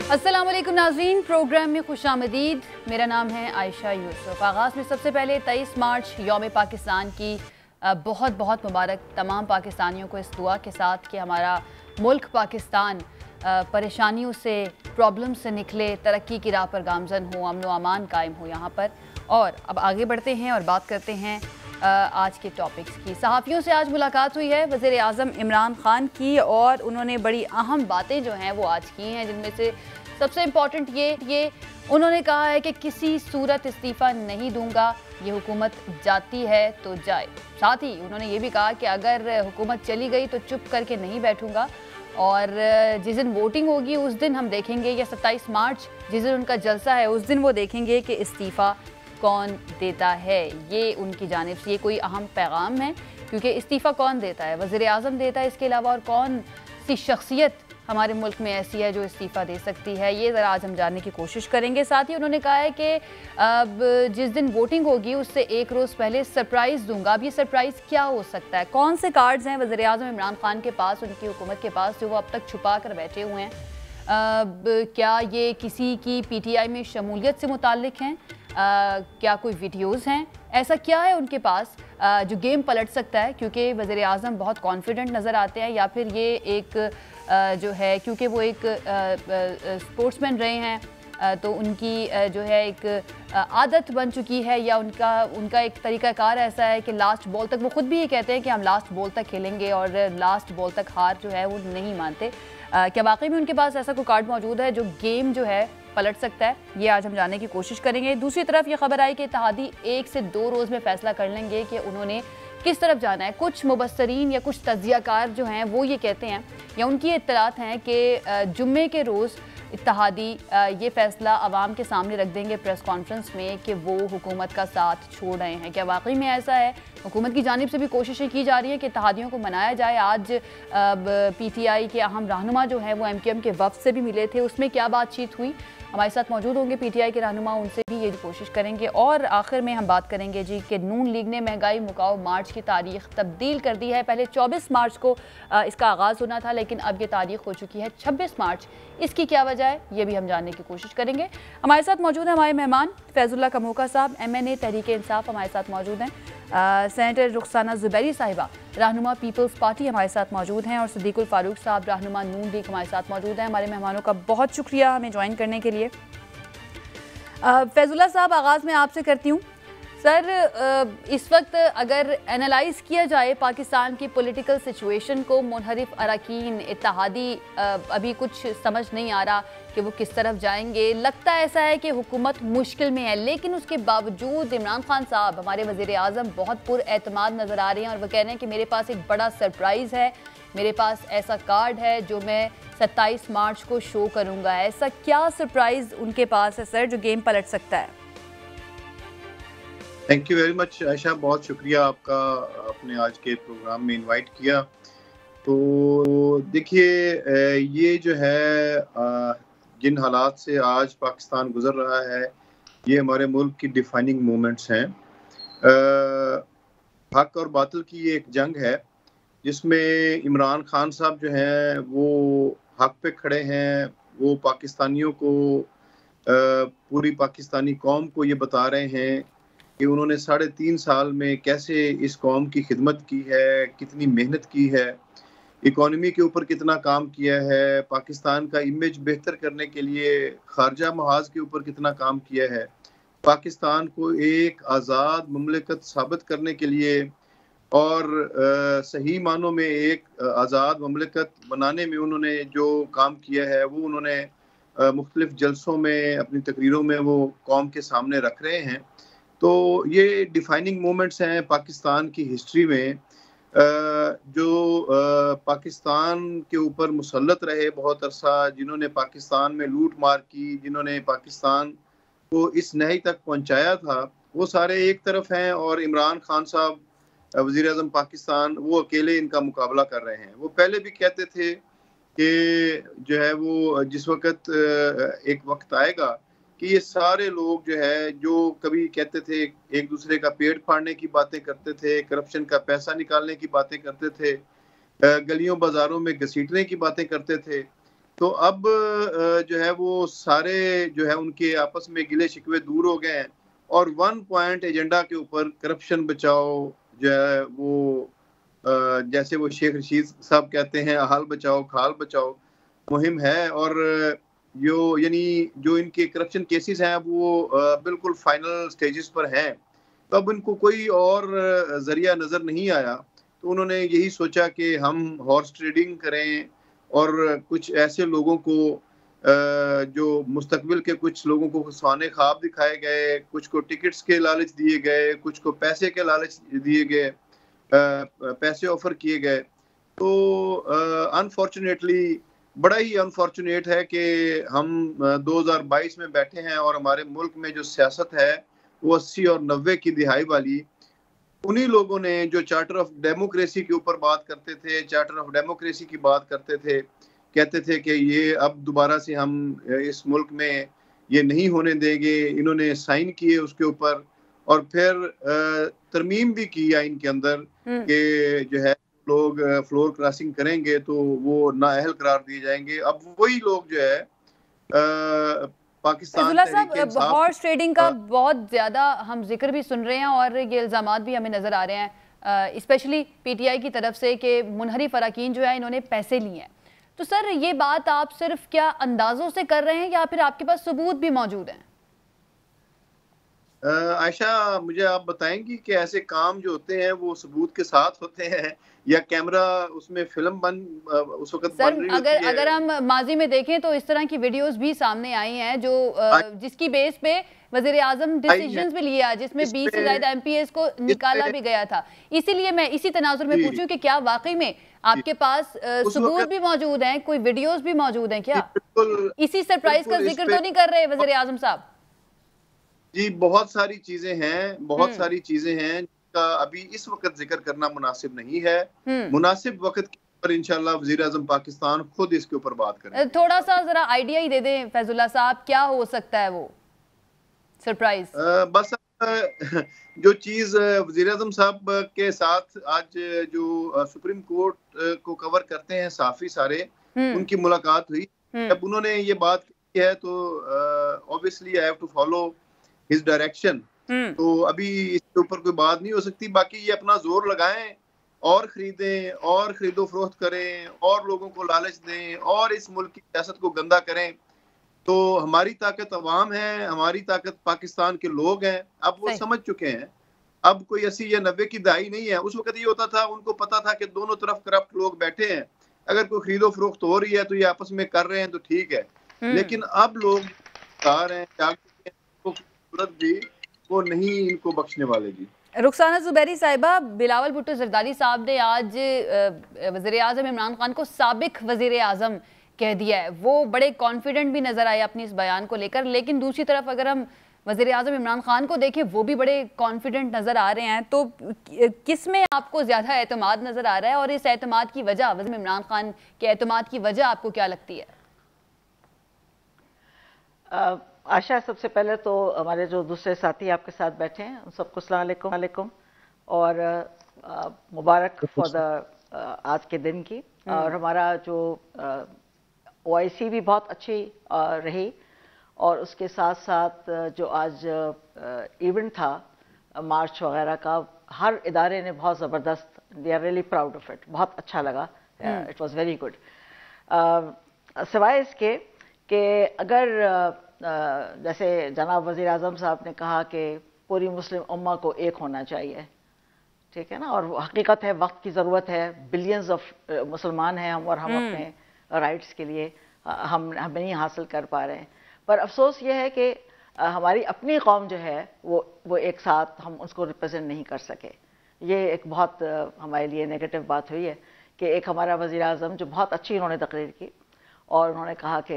अस्सलाम वालेकुम नाज़रीन, प्रोग्राम में खुशामदीद। मेरा नाम है आयशा यूसुफ। आगाज़ में सबसे पहले 23 मार्च यौम पाकिस्तान की बहुत बहुत मुबारक तमाम पाकिस्तानियों को इस दुआ के साथ कि हमारा मुल्क पाकिस्तान परेशानियों से, प्रॉब्लम से निकले, तरक्की की राह पर गामजन हो, अमन व अमान कायम हो यहाँ पर। और अब आगे बढ़ते हैं और बात करते हैं आज के टॉपिक्स की। सहाफ़ियों से आज मुलाकात हुई है वज़ीर आज़म इमरान खान की, और उन्होंने बड़ी अहम बातें जो हैं वो आज की हैं, जिनमें से सबसे इम्पॉर्टेंट ये उन्होंने कहा है कि किसी सूरत इस्तीफ़ा नहीं दूंगा, ये हुकूमत जाती है तो जाए। साथ ही उन्होंने ये भी कहा कि अगर हुकूमत चली गई तो चुप करके नहीं बैठूंगा, और जिस दिन वोटिंग होगी उस दिन हम देखेंगे, या 27 मार्च जिस दिन उनका जलसा है उस दिन वो देखेंगे कि इस्तीफ़ा कौन देता है। ये उनकी जानिब से ये कोई अहम पैगाम है, क्योंकि इस्तीफ़ा कौन देता है? वज़ीर आज़म देता है। इसके अलावा और कौन सी शख्सियत हमारे मुल्क में ऐसी है जो इस्तीफ़ा दे सकती है? ये ज़रा आज हम जानने की कोशिश करेंगे। साथ ही उन्होंने कहा है कि अब जिस दिन वोटिंग होगी उससे एक रोज़ पहले सरप्राइज़ दूंगा। अब ये सरप्राइज़ क्या हो सकता है? कौन से कार्ड्स हैं वज़ीर आज़म इमरान खान के पास, उनकी हुकूमत के पास, जो वो अब तक छुपा कर बैठे हुए हैं? क्या ये किसी की PTI में शमूलियत से मुताल्लिक हैं? क्या कोई वीडियोज़ हैं? ऐसा क्या है उनके पास जो गेम पलट सकता है? क्योंकि वज़ीर आज़म बहुत कॉन्फिडेंट नज़र आते हैं, या फिर ये एक जो है क्योंकि वो एक स्पोर्ट्समैन रहे हैं, तो उनकी जो है एक आदत बन चुकी है, या उनका एक तरीक़ाकार ऐसा है कि लास्ट बॉल तक, वो ख़ुद भी ये कहते हैं कि हम लास्ट बॉल तक खेलेंगे, और लास्ट बॉल तक हार जो है वो नहीं मानते। क्या वाकई में उनके पास ऐसा कोई कार्ड मौजूद है जो गेम जो है पलट सकता है? ये आज हम जानने की कोशिश करेंगे। दूसरी तरफ ये खबर आई कि इत्तेहादी 1 से 2 रोज़ में फैसला कर लेंगे कि उन्होंने किस तरफ जाना है। कुछ मुबस्सरीन या कुछ तज्ज़ियाकार जो हैं वो ये कहते हैं, या उनकी इत्तलात हैं कि जुम्मे के रोज़ इत्तेहादी ये फ़ैसला आवाम के सामने रख देंगे प्रेस कॉन्फ्रेंस में कि वो हुकूमत का साथ छोड़ रहे हैं। क्या वाकई में ऐसा है? हुकूमत की जानिब से भी कोशिशें की जा रही हैं कि इत्तेहादियों को मनाया जाए। आज PTI के अहम रहनुमा जो हैं वो MQM के वफ़द से भी मिले थे, उसमें क्या बातचीत हुई? हमारे साथ मौजूद होंगे PTI के रहनुमा, उनसे भी ये कोशिश करेंगे। और आखिर में हम बात करेंगे जी कि नून लीग ने महंगाई मुकाओ मार्च की तारीख तब्दील कर दी है। पहले 24 मार्च को इसका आगाज़ होना था, लेकिन अब ये तारीख हो चुकी है 26 मार्च। इसकी क्या वजह है, ये भी हम जानने की कोशिश करेंगे। हमारे साथ मौजूद हैं हमारे मेहमान फैजुल्ला कमोका साहब, MNA तहरीक इंसाफ हमारे साथ मौजूद हैं। सेनेटर रुखसाना ज़ुबैरी साहिबा रहनुमा पीपल्स पार्टी हमारे साथ मौजूद हैं, और सिद्दीकुल फारूक साहब रहनुमा नून लीग हमारे साथ मौजूद हैं। हमारे मेहमानों का बहुत शुक्रिया हमें ज्वाइन करने के लिए। फैजुल्ला साहब, आगाज़ में आपसे करती हूँ। सर, इस वक्त अगर एनालाइज़ किया जाए पाकिस्तान की पॉलिटिकल सिचुएशन को, मुनहरिफ अरकान इत्तेहादी अभी कुछ समझ नहीं आ रहा कि वो किस तरफ जाएंगे। लगता ऐसा है कि हुकूमत मुश्किल में है, लेकिन उसके बावजूद इमरान खान साहब, हमारे वज़ीर आज़म, बहुत पुरएतमाद नज़र आ रहे हैं, और वो कह रहे हैं कि मेरे पास एक बड़ा सरप्राइज़ है, मेरे पास ऐसा कार्ड है जो मैं 27 मार्च को शो करूँगा। ऐसा क्या सरप्राइज़ उनके पास है सर जो गेम पलट सकता है? Thank you very much Ayesha, बहुत शुक्रिया आपका, आपने आज के प्रोग्राम में इनवाइट किया। तो देखिए, ये जो है जिन हालात से आज पाकिस्तान गुजर रहा है, ये हमारे मुल्क की डिफाइनिंग मोमेंट्स हैं। हक और बातिल की ये एक जंग है जिसमें इमरान खान साहब जो हैं वो हक पे खड़े हैं। वो पाकिस्तानियों को, पूरी पाकिस्तानी कौम को ये बता रहे हैं कि उन्होंने 3.5 साल में कैसे इस कौम की खिदमत की है, कितनी मेहनत की है, इकोनॉमी के ऊपर कितना काम किया है, पाकिस्तान का इमेज बेहतर करने के लिए खारजा महाज के ऊपर कितना काम किया है, पाकिस्तान को एक आज़ाद मुमलिकत साबित करने के लिए और सही मानों में एक आज़ाद मुमलिकत बनाने में उन्होंने जो काम किया है वो उन्होंने मुख्तलिफ जलसों में, अपनी तकरीरों में वो कौम के सामने रख रहे हैं। तो ये डिफाइनिंग मोमेंट्स हैं पाकिस्तान की हिस्ट्री में, जो पाकिस्तान के ऊपर मुसल्लत रहे बहुत अरसा, जिन्होंने पाकिस्तान में लूट मार की, जिन्होंने पाकिस्तान को इस नहई तक पहुंचाया था, वो सारे एक तरफ हैं, और इमरान खान साहब वज़ीर आज़म पाकिस्तान, वो अकेले इनका मुकाबला कर रहे हैं। वो पहले भी कहते थे कि जो है वो जिस वक्त एक वक्त आएगा कि ये सारे लोग जो है, जो कभी कहते थे एक दूसरे का पेट फाड़ने की बातें करते थे, करप्शन का पैसा निकालने की बातें करते थे, गलियों बाजारों में घसीटने की बातें करते थे, तो अब जो है वो सारे जो है उनके आपस में गिले शिकवे दूर हो गए हैं और 1 पॉइंट एजेंडा के ऊपर करप्शन बचाओ जो है वो जैसे वो शेख रशीद साहब कहते हैं, हाल बचाओ खाल बचाओ मुहिम है। और यानी जो इनके करप्शन केसेस हैं वो बिल्कुल फाइनल स्टेजेस पर हैं। तो अब इनको कोई और जरिया नजर नहीं आया, तो उन्होंने यही सोचा कि हम हॉर्स ट्रेडिंग करें और कुछ ऐसे लोगों को जो मुस्तकबिल के कुछ लोगों को सुहाने ख्वाब दिखाए गए, कुछ को टिकट्स के लालच दिए गए, कुछ को पैसे के लालच दिए गए, पैसे ऑफर किए गए। तो अनफॉर्चुनेटली बड़ा ही अनफॉर्चुनेट है कि हम 2022 में बैठे हैं और हमारे मुल्क में जो सियासत है वो 80 और 90 की दिहाई वाली उन्हीं लोगों ने जो चार्टर ऑफ डेमोक्रेसी के ऊपर बात करते थे, चार्टर ऑफ डेमोक्रेसी की बात करते थे, कहते थे कि ये अब दोबारा से हम इस मुल्क में ये नहीं होने देंगे, इन्होंने साइन किए उसके ऊपर और फिर तरमीम भी की आइन के अंदर कि जो है लोग फ्लोर क्रॉसिंग करेंगे तो वो नाअहल करार दिए जाएंगे। अब वही लोग जो है पाकिस्तान साहब हॉर्स ट्रेडिंग का बहुत ज्यादा हम जिक्र भी सुन रहे हैं और ये इल्जामात भी हमें नजर आ रहे हैं, स्पेशली पीटीआई की तरफ से कि मुनहरिफ अरकान जो है इन्होंने पैसे लिए हैं। तो सर ये बात आप सिर्फ क्या अंदाजों से कर रहे हैं या फिर आपके पास सबूत भी मौजूद हैं? आयशा, मुझे आप बताएंगी कि ऐसे काम जो होते हैं वो सबूत के साथ होते हैं या कैमरा उसमें फिल्म उस वक्त बन रही होती है? अगर हम माजी में देखें तो इस तरह की वीडियोस भी सामने आई हैं जो जिसकी बेस पे वजीर आजम डिसीजंस भी लिया, जिसमें 20 से ज्यादा एमपीएस को निकाला भी गया था। इसीलिए मैं इसी तनाजुर में पूछूं कि क्या वाकई में आपके पास सबूत भी मौजूद हैं, कोई वीडियोस भी मौजूद हैं क्या? इसी सरप्राइज का जिक्र तो नहीं कर रहे वजीर आजम साहब? जी, बहुत सारी चीजें हैं, बहुत सारी चीजें हैं जिनका अभी इस वक्त जिक्र करना मुनासिब नहीं है। मुनासिब वक्त पर इंशाल्लाह वजीर आजम पाकिस्तान खुद इसके ऊपर बात करें। थोड़ा सा जरा आइडिया ही दे दें फैजुल्लाह साहब, क्या हो सकता है वो सरप्राइज? बस जो चीज वजीर आजम साहब के साथ आज जो सुप्रीम कोर्ट को कवर करते हैं सहाफी सारे, उनकी मुलाकात हुई। जब उन्होंने ये बात की है तो obviously I have to follow his direction. तो अभी इसके ऊपर कोई बात नहीं हो सकती। बाकी ये अपना जोर लगाएं और खरीदें और खरीदो फरोख्त करें और लोगों को लालच दें और इस मुल्क की सियासत को गंदा करें। तो हमारी ताकत अवाम है, हमारी ताकत पाकिस्तान के लोग हैं। अब वो समझ चुके हैं। अब कोई 80 या 90 की दहाई नहीं है। उस वक्त ये होता था, उनको पता था कि दोनों तरफ करप्ट लोग बैठे हैं, अगर कोई खरीदो फरोख्त हो रही है तो ये आपस में कर रहे हैं तो ठीक है। लेकिन अब लोग आ रहे हैं भी वो नहीं इनको बख्शने वाले जी। रुखसाना जुबैरी साहिबा, बिलावल भुट्टो जरदारी साहब ने आज वज़ीर आज़म इमरान खान को साबिक वज़ीर आज़म कह दिया है। वो बड़े कॉन्फिडेंट भी नजर आए अपनी इस बयान को लेकर, लेकिन दूसरी तरफ अगर हम वज़ीर आज़म इमरान खान को देखें वो भी बड़े कॉन्फिडेंट नजर आ रहे हैं। तो किस में आपको ज्यादा एतमाद नजर आ रहा है और इस एतमाद की वजह, वज़ीर इमरान खान के एतमाद की वजह आपको क्या लगती है? आशा, सबसे पहले तो हमारे जो दूसरे साथी आपके साथ बैठे हैं उन सबको अस्सलाम वालेकुम और मुबारक फॉर द आज के दिन की। और हमारा जो OIC भी बहुत अच्छी रही और उसके साथ साथ जो आज इवेंट था मार्च वगैरह का, हर इदारे ने बहुत ज़बरदस्त, they are really proud of it, बहुत अच्छा लगा, इट वाज वेरी गुड। सिवाय इसके कि अगर जैसे जनाब वज़ीर आज़म साहब ने कहा कि पूरी मुस्लिम उम्मा को एक होना चाहिए, ठीक है ना, और हकीकत है वक्त की ज़रूरत है, बिलियंस ऑफ मुसलमान हैं हम और हम अपने राइट्स के लिए हम नहीं हासिल कर पा रहे हैं। पर अफसोस ये है कि हमारी अपनी कौम जो है वो एक साथ हम उसको रिप्रेजेंट नहीं कर सके। ये एक बहुत हमारे लिए नेगेटिव बात हुई है कि एक हमारा वज़ीर आज़म जो बहुत अच्छी उन्होंने तकरीर की और उन्होंने कहा कि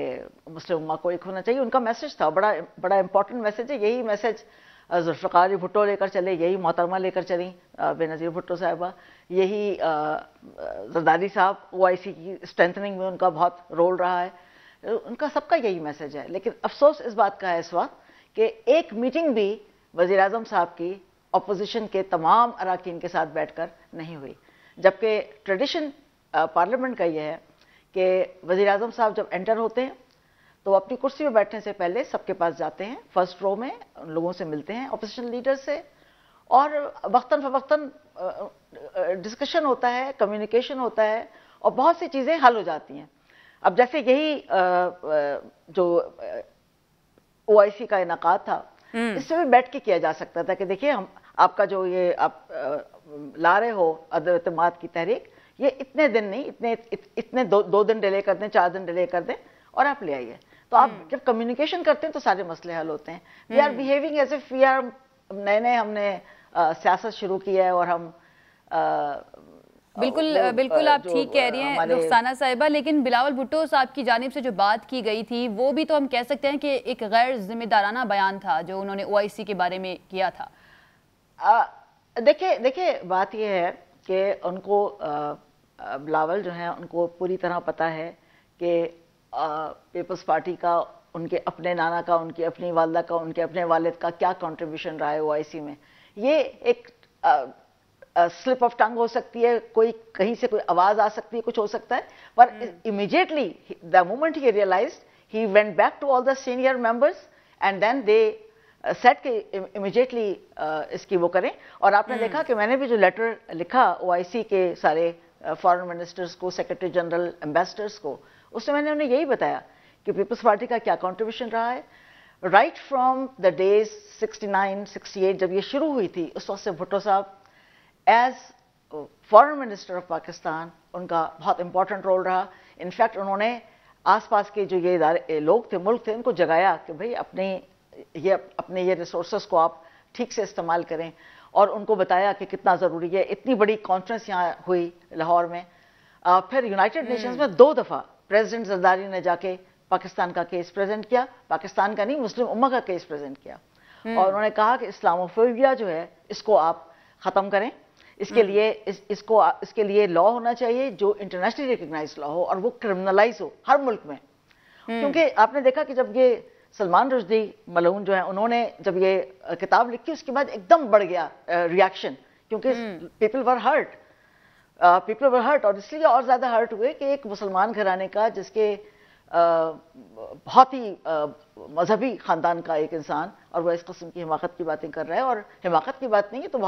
मुस्लिम उम्मा को एक होना चाहिए, उनका मैसेज था, बड़ा इंपॉर्टेंट मैसेज है। यही मैसेज जुल्फ़िकार भुट्टो लेकर चले, यही मोहतरमा लेकर चली बेनज़ीर भुट्टो साहिबा, यही जरदारी साहब, OIC की स्ट्रेंथनिंग में उनका बहुत रोल रहा है, उनका सबका यही मैसेज है। लेकिन अफसोस इस बात का है इस वक्त कि एक मीटिंग भी वज़ीर आज़म साहब की अपोजिशन के तमाम अरकान के साथ बैठकर नहीं हुई, जबकि ट्रेडिशन पार्लियामेंट का ये है कि वज़ीर आज़म साहब जब एंटर होते हैं तो अपनी कुर्सी पर बैठने से पहले सबके पास जाते हैं, फर्स्ट रो में उन लोगों से मिलते हैं, ऑपोजिशन लीडर से, और वक्तन फवक्तन डिस्कशन होता है, कम्युनिकेशन होता है और बहुत सी चीज़ें हल हो जाती हैं। अब जैसे यही जो OIC का इनाकाद था, इससे भी बैठ के किया जा सकता था कि देखिए हम आपका जो ये आप ला रहे हो अदम एतमाद की तहरीक, ये इतने दिन नहीं, इतने दो दिन डिले कर दें, 4 दिन डिले कर दें और आप ले आइए। तो आप जब कम्युनिकेशन करते हैं तो सारे मसले हल होते हैं। We are behaving as if we are नए हमने सियासत शुरू की है और हम बिल्कुल आप ठीक कह रही हैं रुखसाना साहिबा, लेकिन बिलावल भुट्टो साहब की जानिब से जो बात की गई थी वो भी तो हम कह सकते हैं कि एक गैर जिम्मेदाराना बयान था जो उन्होंने OIC के बारे में किया था। देखिए बात यह है कि उनको बिलावल जो है उनको पूरी तरह पता है कि पीपल्स पार्टी का, उनके अपने नाना का, उनकी अपनी वालदा का, उनके अपने वालिद का क्या कंट्रीब्यूशन रहा है OIC में। ये एक स्लिप ऑफ टंग हो सकती है, कोई कहीं से कोई आवाज आ सकती है, कुछ हो सकता है, पर immediately the moment he realized he went back to all the senior members and then they set के इमीडिएटली इसकी वो करें। और आपने देखा कि मैंने भी जो लेटर लिखा OIC के सारे फॉरेन मिनिस्टर्स को, सेक्रेटरी जनरल, एम्बेसडर्स को, उसमें मैंने उन्हें यही बताया कि पीपल्स पार्टी का क्या कंट्रीब्यूशन रहा है राइट फ्रॉम द डेज 69, 68 जब ये शुरू हुई थी। उस वक्त से भुट्टो साहब as foreign minister of Pakistan उनका बहुत इंपॉर्टेंट रोल रहा। इनफैक्ट उन्होंने आसपास के जो ये इदारे लोग थे, मुल्क थे, उनको जगाया कि भाई अपने ये रिसोर्सेस को आप ठीक से इस्तेमाल करें, और उनको बताया कि कितना ज़रूरी है। इतनी बड़ी कॉन्फ्रेंस यहाँ हुई लाहौर में। फिर यूनाइटेड नेशंस में 2 दफ़ा प्रेसिडेंट जरदारी ने जाके पाकिस्तान का केस प्रेजेंट किया, पाकिस्तान का नहीं, मुस्लिम उम्मा का केस प्रेजेंट किया, और उन्होंने कहा कि इस्लामोफोबिया जो है इसको आप ख़त्म करें। इसके लिए लॉ होना चाहिए जो इंटरनेशनली रिकग्नाइज लॉ हो और वो क्रिमिनलाइज हो हर मुल्क में। क्योंकि आपने देखा कि जब ये सलमान रुश्दी मलऊन जो है, उन्होंने जब ये किताब लिखी उसके बाद एकदम बढ़ गया रिएक्शन, क्योंकि पीपल वर हर्ट और इसलिए और ज्यादा हर्ट हुए कि एक मुसलमान घराने का, जिसके बहुत ही मजहबी खानदान का एक इंसान, और वह इस किस्म की हिमाकत की बातें कर रहा है। और हिमाकत की बात नहीं है, तो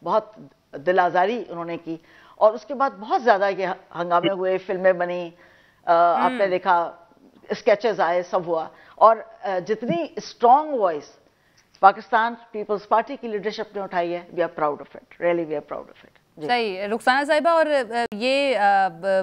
बहुत दिल आजारी उन्होंने की, और उसके बाद बहुत ज्यादा ये हंगामे हुए, फिल्में बनी, आपने देखा स्केचेस आए, सब हुआ। और जितनी strong voice Pakistan Peoples Party की लीडरशिप ने उठाई है, we are proud of it, really we are proud of it. सही रुखसाना साहिबा, और ये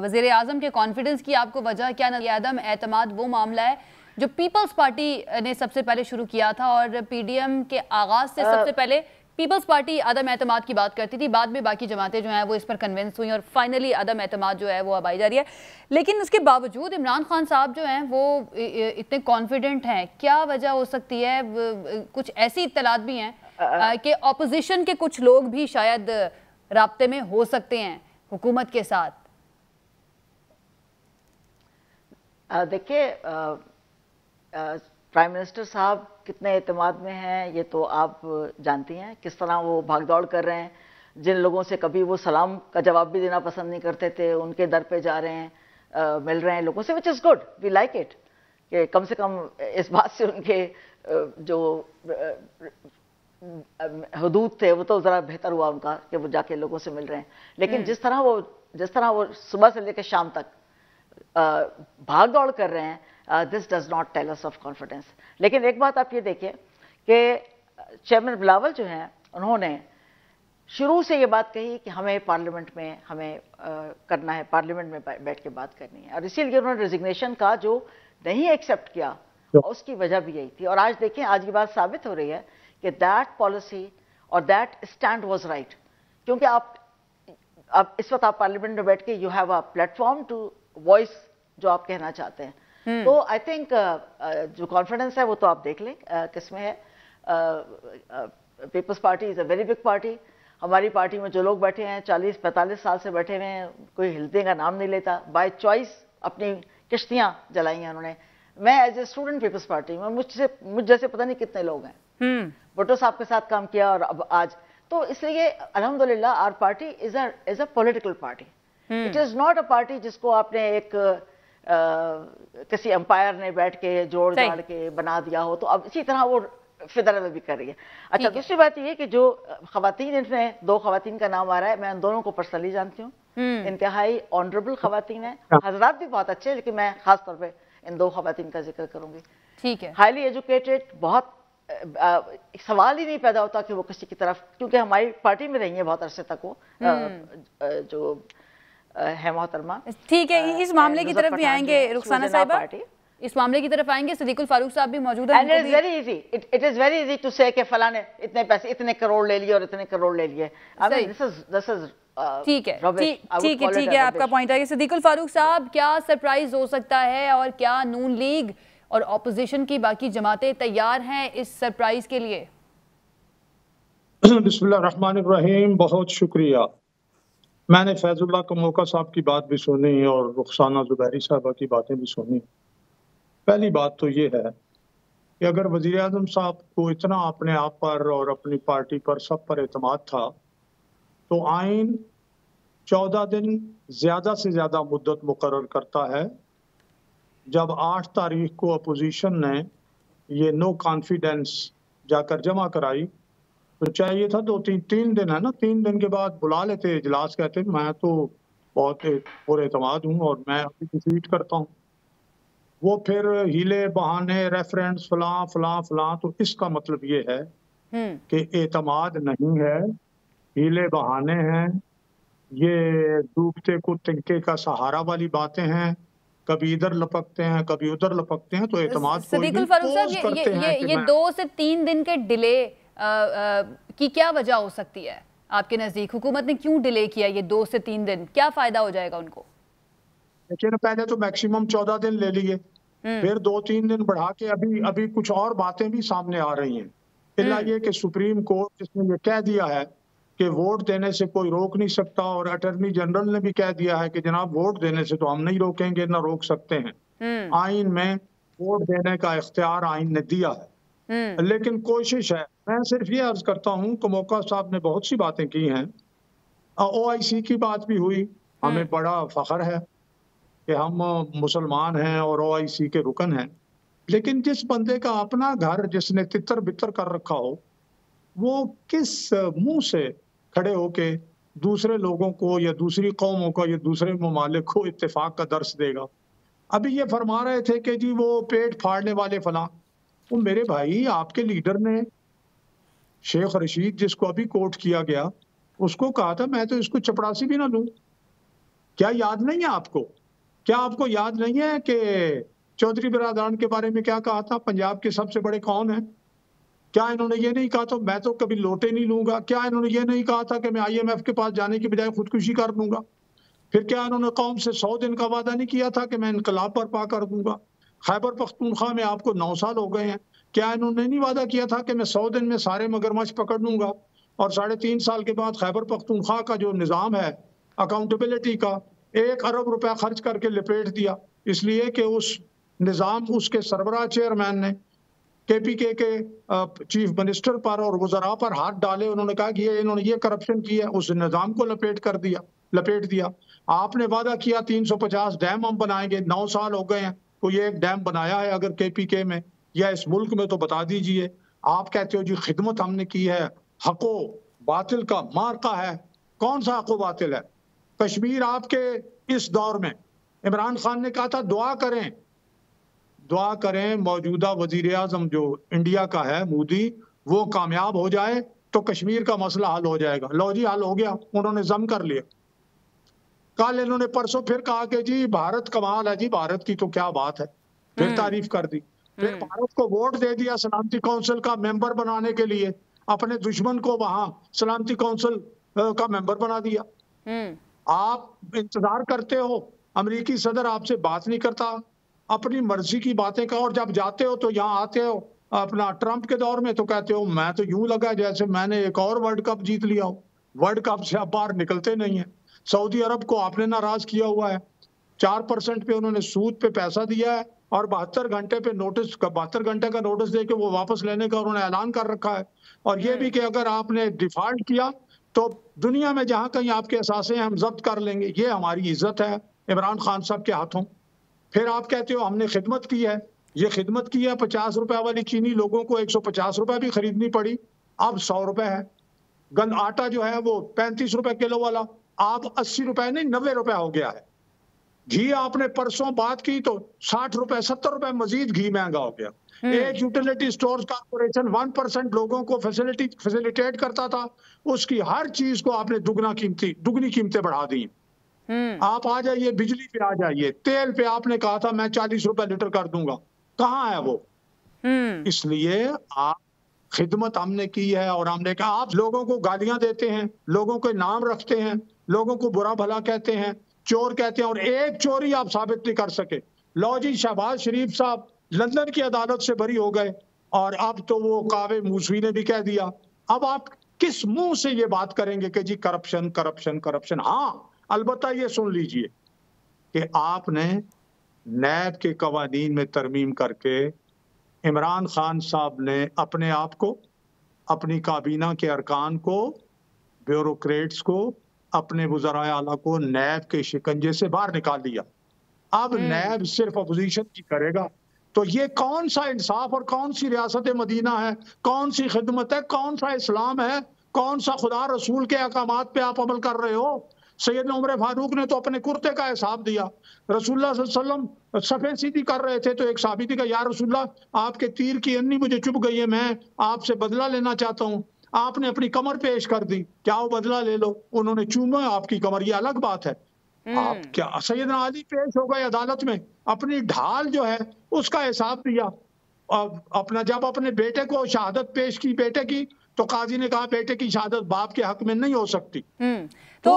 वज़ीर आज़म के कॉन्फिडेंस की आपको वजह क्या ना, अदम एतमाद वो मामला है जो पीपल्स पार्टी ने सबसे पहले शुरू किया था, और PDM के आगाज से सबसे पहले पीपल्स पार्टी अदम एतमाद की बात करती थी, बाद में बाकी जमातें जो हैं वो इस पर कन्विंस हुई और फाइनली अदम एतमाद जो है वो अब आई जा रही है। लेकिन उसके बावजूद इमरान खान साहब जो हैं वो इतने कॉन्फिडेंट हैं, क्या वजह हो सकती है? कुछ ऐसी इत्तलात भी हैं कि ऑपोजिशन के कुछ लोग भी शायद राब्ते में हो सकते हैं हुकूमत के साथ। देखिए प्राइम मिनिस्टर साहब कितने एतमाद में हैं ये तो आप जानती हैं, किस तरह वो भागदौड़ कर रहे हैं। जिन लोगों से कभी वो सलाम का जवाब भी देना पसंद नहीं करते थे, उनके दर पे जा रहे हैं, मिल रहे हैं लोगों से, which is good, we like it, कि कम से कम इस बात से उनके जो हदूद थे वो तो ज़रा बेहतर हुआ उनका कि वो जाके लोगों से मिल रहे हैं। लेकिन जिस तरह वो सुबह से लेकर शाम तक भाग दौड़ कर रहे हैं, this does not tell us of confidence. लेकिन एक बात आप ये देखिए कि चेयरमैन बिलावल जो हैं, उन्होंने शुरू से ये बात कही कि हमें पार्लियामेंट में करना है, पार्लियामेंट में बैठ के बात करनी है, और इसीलिए उन्होंने रेजिग्नेशन का जो नहीं एक्सेप्ट किया, उसकी वजह भी यही थी। और आज देखें, आज की बात साबित हो रही है कि दैट पॉलिसी और दैट स्टैंड वाज राइट, क्योंकि आप इस वक्त आप पार्लियामेंट में बैठ के you have a platform to voice जो आप कहना चाहते हैं। तो आई थिंक जो कॉन्फिडेंस है वो तो आप देख लें किसमें है। Peoples Party is a very big party. हमारी पार्टी में जो लोग बैठे हैं 40-45 साल से बैठे हुए हैं, कोई हिलने का नाम नहीं लेता, बाय चॉइस अपनी किश्तियां जलाई हैं उन्होंने। मैं as a student Peoples Party में मुझ जैसे पता नहीं कितने लोग हैं, भुट्टो साहब के साथ काम किया और अब आज, तो इसलिए अल्हम्दुलिल्लाह our party is a political party. It is not a party जिसको आपने एक किसी एम्पायर ने बैठ के जोड़ जाड़ के बना दिया हो, तो अब इसी तरह वो फिदर में भी कर रही है। अच्छा, दूसरी बात ये कि जो खवातीन, इसमें 2 खवातीन का नाम आ रहा है, मैं उन दोनों को पर्सनली जानती हूँ, इंतहाई ऑनरेबल खवातीन है, हजरात भी बहुत अच्छे, लेकिन मैं खास तौर पे इन 2 खवातीन का जिक्र करूंगी। ठीक है। हाईली एजुकेटेड, बहुत सवाल ही नहीं पैदा होता कि वो किसी की तरफ, क्योंकि हमारी पार्टी में रही है बहुत अरसे तक वो जो है मोहतरमा। ठीक है, इस मामले की तरफ भी आएंगे रुखसाना साहिबा, इस मामले की तरफ आएंगे। सदीकुल फारूक साहब भी मौजूद हैं। It is very easy to say कि फलां ने इतने पैसे, इतने करोड़ ले लिए और इतने करोड़ ले लिए। दिस इज ठीक है, ठीक है, आपका पॉइंट है। सदीकुल फारूक साहब, क्या सरप्राइज हो सकता है और क्या नून लीग और ऑपोजिशन की बाकी जमातें तैयार हैं इस सरप्राइज के लिए? बिस्मिल्लाहिर्रहमानिर्रहीम, बहुत शुक्रिया। मैंने फैजुल्लाह कमोका साहब की बात भी सुनी और रुखसाना जुबैरी साहबा की बातें भी सुनी। पहली बात तो ये है कि अगर वज़ीर आज़म साहब को इतना अपने आप पर और अपनी पार्टी पर सब पर एतमाद था, तो आइन 14 दिन ज़्यादा से ज़्यादा मुद्दत मुकर्रर करता है। जब 8 तारीख को अपोजिशन ने ये नो कॉन्फिडेंस जाकर जमा कराई, तो चाहिए था 2-3 दिन, है ना, 3 दिन के बाद बुला लेते इजलास, कहते मैं तो बहुत पुरएतमाद हूँ और मैं अभी डिफीट करता हूँ। वो फिर हीले बहाने रेफरेंस फलां फलां फलां, तो इसका मतलब ये है कि एतमाद नहीं है, हीले बहाने हैं, ये डूबते को तिनके का सहारा वाली बातें हैं, कभी इधर लपकते हैं कभी उधर लपकते हैं। तो एतमाद सदीकुल फारूक साहब, ये 2 से 3 दिन के डिले की क्या वजह हो सकती है आपके नजदीक? हुकूमत ने क्यों डिले किया ये 2 से 3 दिन? क्या फायदा हो जाएगा उनको? देखिए ना, पहले तो मैक्सिमम 14 दिन ले लिए, फिर 2-3 दिन बढ़ा के अभी कुछ और बातें भी सामने आ रही हैं। इल्ला ये कि सुप्रीम कोर्ट जिसने ये कह दिया है कि वोट देने से कोई रोक नहीं सकता, और अटॉर्नी जनरल ने भी कह दिया है कि जनाब वोट देने से तो हम नहीं रोकेंगे, ना रोक सकते हैं। आइन में वोट देने का इख्तियार आइन ने दिया है, लेकिन कोशिश है। मैं सिर्फ ये अर्ज करता हूँ, कमोका साहब ने बहुत सी बातें की हैं, OIC की बात भी हुई, हमें बड़ा फख्र है कि हम मुसलमान हैं और OIC के रुकन हैं, लेकिन जिस बंदे का अपना घर जिसने तितर बितर कर रखा हो, वो किस मुंह से खड़े होके दूसरे लोगों को या दूसरी कौमों को या दूसरे ममालिक को इत्तेफाक का दर्स देगा? अभी ये फरमा रहे थे कि जी वो पेट फाड़ने वाले फलां। वो मेरे भाई, आपके लीडर ने शेख रशीद, जिसको अभी कोर्ट किया गया, उसको कहा था मैं तो इसको चपरासी भी ना लूं। क्या याद नहीं है आपको? क्या आपको याद नहीं है कि चौधरी बिरादरान के बारे में क्या कहा था? पंजाब के सबसे बड़े कौन है? क्या इन्होंने ये नहीं कहा था मैं तो कभी लोटे नहीं लूंगा? क्या इन्होंने ये नहीं कहा था कि मैं IMF के पास जाने की बजाय खुदकुशी कर लूंगा? फिर क्या इन्होंने कौम से 100 दिन का वादा नहीं किया था कि मैं इनकलाब बर्पा कर दूंगा? खैबर पख्तूनख्वा में आपको 9 साल हो गए हैं, क्या इन्होंने नहीं वादा किया था कि मैं 100 दिन में सारे मगरमच्छ पकड़ लूंगा? और 3.5 साल के बाद खैबर पख्तूनख्वा का जो निज़ाम है अकाउंटेबिलिटी का, 1 अरब रुपया खर्च करके लिपेट दिया, इसलिए कि उस निज़ाम, उसके सरबराह चेयरमैन ने KPK के चीफ मिनिस्टर पर और वज़रा पर हाथ डाले। उन्होंने कहा कि इन्होंने ये करप्शन की है, उस निज़ाम को लपेट दिया। आपने वादा किया 350 डैम हम बनाएंगे, 9 साल हो गए हैं, कोई एक डैम बनाया है अगर KPK में या इस मुल्क में तो बता दीजिए। आप कहते हो जी खिदमत हमने की है, हको बातिल का मार्का है। कौन सा हको बातिल है? कश्मीर आपके इस दौर में इमरान खान ने कहा था दुआ करें मौजूदा वजीर आजम जो इंडिया का है मोदी, वो कामयाब हो जाए तो कश्मीर का मसला हल हो जाएगा। लो जी, हल हो गया, उन्होंने जम कर लिया। कल इन्होंने परसों फिर कहा कि जी भारत कमाल है, जी भारत की तो क्या बात है, फिर तारीफ कर दी। फिर भारत को वोट दे दिया सलामती काउंसिल का मेंबर बनाने के लिए, अपने दुश्मन को वहां सलामती काउंसिल का मेंबर बना दिया। आप इंतजार करते हो, अमेरिकी सदर आपसे बात नहीं करता, अपनी मर्जी की बातें का, और जब जाते हो तो यहाँ आते हो अपना ट्रंप के दौर में तो कहते हो मैं तो यूं लगा जैसे मैंने एक और वर्ल्ड कप जीत लिया हो। वर्ल्ड कप से आप बाहर निकलते नहीं है। सऊदी अरब को आपने नाराज किया हुआ है, 4% पे उन्होंने सूद पे पैसा दिया है और 72 घंटे पे नोटिस, 72 घंटे का नोटिस दे के वो वापस लेने का उन्होंने ऐलान कर रखा है। और ये भी कि अगर आपने डिफॉल्ट किया तो दुनिया में जहां कहीं आपके असासे हैं हम जब्त कर लेंगे। ये हमारी इज्जत है इमरान खान साहब के हाथों। फिर आप कहते हो हमने खिदमत की है। ये खिदमत की है, 50 रुपए वाली चीनी लोगों को 150 रुपए भी खरीदनी पड़ी, अब 100 रुपए है। गंद आटा जो है वो 35 रुपए किलो वाला आप 80 रुपए नहीं 90 रुपए हो गया है। घी आपने परसों बात की तो 60 रुपए 70 रुपए मजीद घी महंगा हो गया। एक यूटिलिटी स्टोर्स कॉर्पोरेशन 1% लोगों को फैसिलिटेट करता था, उसकी हर चीज को आपने दुगनी कीमतें बढ़ा दी। आप आ जाइए बिजली पे, आ जाइए तेल पे, आपने कहा था मैं 40 रुपए लीटर कर दूंगा, कहाँ है वो? इसलिए आप खिदमत हमने की है और हमने कहा आप लोगों को गालियां देते हैं, लोगों के नाम रखते हैं, लोगों को बुरा भला कहते हैं, चोर कहते हैं, और एक चोरी आप साबित नहीं कर सके। लो जी, शहबाज शरीफ साहब लंदन की अदालत से बरी हो गए और अब तो वो कावे मूसवी ने भी कह दिया। अब आप किस मुंह से ये बात करेंगे कि जी करप्शन करप्शन करप्शन? हाँ, अलबत्ता ये सुन लीजिए कि आपने नैब के कवानीन में तरमीम करके इमरान खान साहब ने अपने आप को, अपनी काबीना के अरकान को, ब्यूरोक्रेट्स को, अपने वज़राए आला को नैब के शिकंजे से बाहर निकाल दिया। अब नैब सिर्फ अपोजिशन की करेगा, तो ये कौन सा इंसाफ और कौन सी रियासत मदीना है, कौन सी खिदमत है, कौन सा इस्लाम है, कौन सा खुदा रसूल के अहकामात पे आप अमल कर रहे हो? सैयदना उमर फारूक ने तो अपने कुर्ते का हिसाब दिया। रसूलुल्लाह सल्लल्लाहु अलैहि वसल्लम सफ़े सीधी कर रहे थे तो एक साहबी का, या रसूलुल्लाह आपके तीर की अन्नी मुझे चुभ गई है, मैं आपसे बदला लेना चाहता हूँ। आपने अपनी कमर पेश कर दी, क्या वो बदला ले लो? उन्होंने चूमा आपकी कमर, ये अलग बात है। आप क्या, सैयदना अली पेश हो गए अदालत में, अपनी ढाल जो है उसका हिसाब दिया। अपना जब अपने बेटे को शहादत पेश की बेटे की, तो काजी ने कहा बेटे की शहादत बाप के हक में नहीं हो सकती। तो